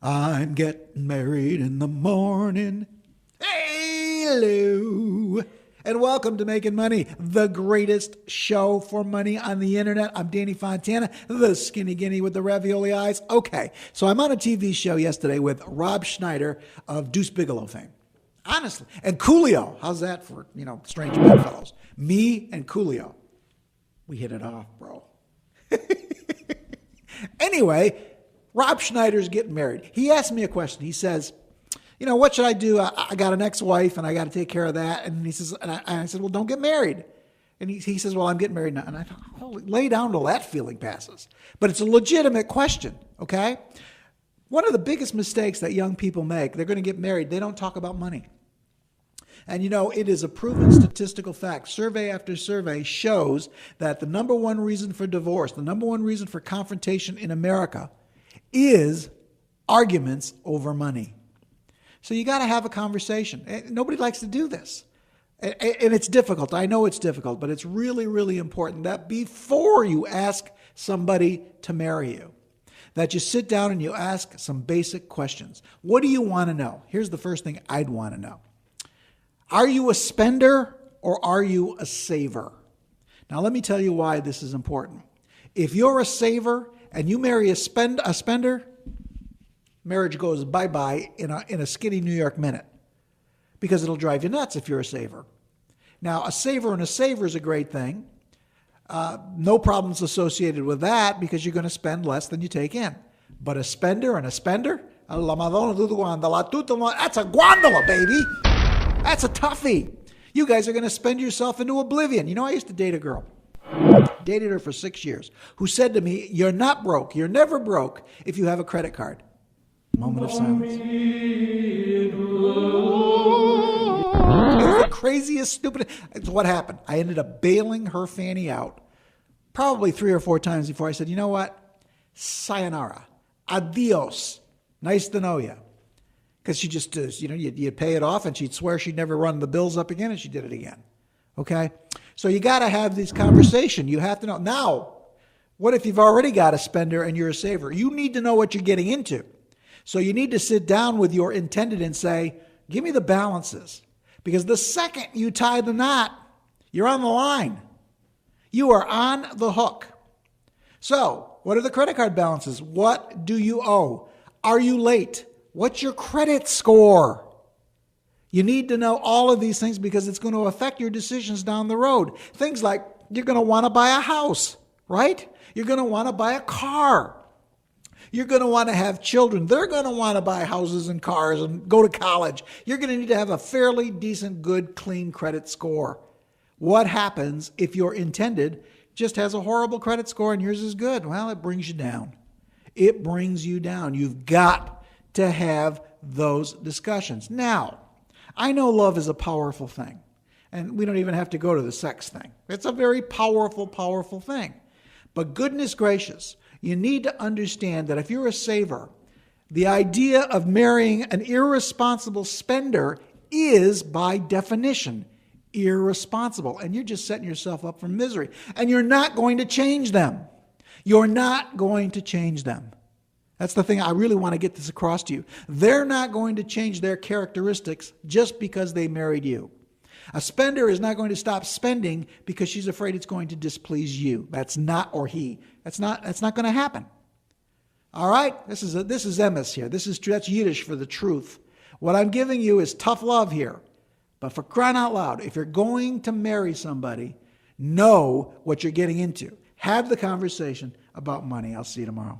I'm getting married in the morning. Hello. And welcome to Making Money, the greatest show for money on the internet. I'm Danny Fontana, the skinny guinea with the ravioli eyes. Okay, so I'm on a TV show yesterday with Rob Schneider of Deuce Bigalow fame. Honestly. And Coolio. How's that for, strange bedfellows? Me and Coolio. We hit it off, bro. Anyway, Rob Schneider's getting married. He asked me a question. He says, what should I do? I got an ex-wife and I got to take care of that. And he says, and I said, well, don't get married. And he says, well, I'm getting married now. And I thought, lay down till that feeling passes. But it's a legitimate question, okay? One of the biggest mistakes that young people make, they're going to get married, they don't talk about money. And it is a proven statistical fact. Survey after survey shows that the number one reason for divorce, the number one reason for confrontation in America is arguments over money. So you got to have a conversation. Nobody likes to do this. And it's difficult. I know it's difficult, but it's really, really important that before you ask somebody to marry you, that you sit down and you ask some basic questions. What do you want to know? Here's the first thing I'd want to know. Are you a spender or are you a saver? Now, let me tell you why this is important. If you're a saver and you marry a spender, marriage goes bye-bye in a skinny New York minute because it'll drive you nuts if you're a saver. Now, a saver and a saver is a great thing. No problems associated with that because you're going to spend less than you take in. But a spender and a spender, la Madonna di Guandola, that's a guandola, baby. That's a toughie. You guys are going to spend yourself into oblivion. I used to date a girl. Dated her for 6 years, who said to me, you're not broke. You're never broke if you have a credit card. Moment of silence. It was the craziest, stupid. It's what happened. I ended up bailing her fanny out probably 3 or 4 times before I said, you know what? Sayonara. Adios. Nice to know you. Because she just, you'd pay it off and she'd swear she'd never run the bills up again and she did it again. Okay? So you got to have this conversation. You have to know. Now, what if you've already got a spender and you're a saver? You need to know what you're getting into. So you need to sit down with your intended and say, give me the balances. Because the second you tie the knot, you're on the line. You are on the hook. So what are the credit card balances? What do you owe? Are you late? What's your credit score? You need to know all of these things because it's going to affect your decisions down the road. Things like you're going to want to buy a house, right? You're going to want to buy a car. You're going to want to have children. They're going to want to buy houses and cars and go to college. You're going to need to have a fairly decent, good, clean credit score. What happens if your intended just has a horrible credit score and yours is good? Well, it brings you down. It brings you down. You've got to have those discussions. Now, I know love is a powerful thing, and we don't even have to go to the sex thing. It's a very powerful, powerful thing. But goodness gracious, you need to understand that if you're a saver, the idea of marrying an irresponsible spender is, by definition, irresponsible. And you're just setting yourself up for misery. And you're not going to change them. You're not going to change them. That's the thing. I really want to get this across to you. They're not going to change their characteristics just because they married you. A spender is not going to stop spending because she's afraid it's going to displease you. That's not, or he. That's not going to happen. All right? This is emes here. That's Yiddish for the truth. What I'm giving you is tough love here. But for crying out loud, if you're going to marry somebody, know what you're getting into. Have the conversation about money. I'll see you tomorrow.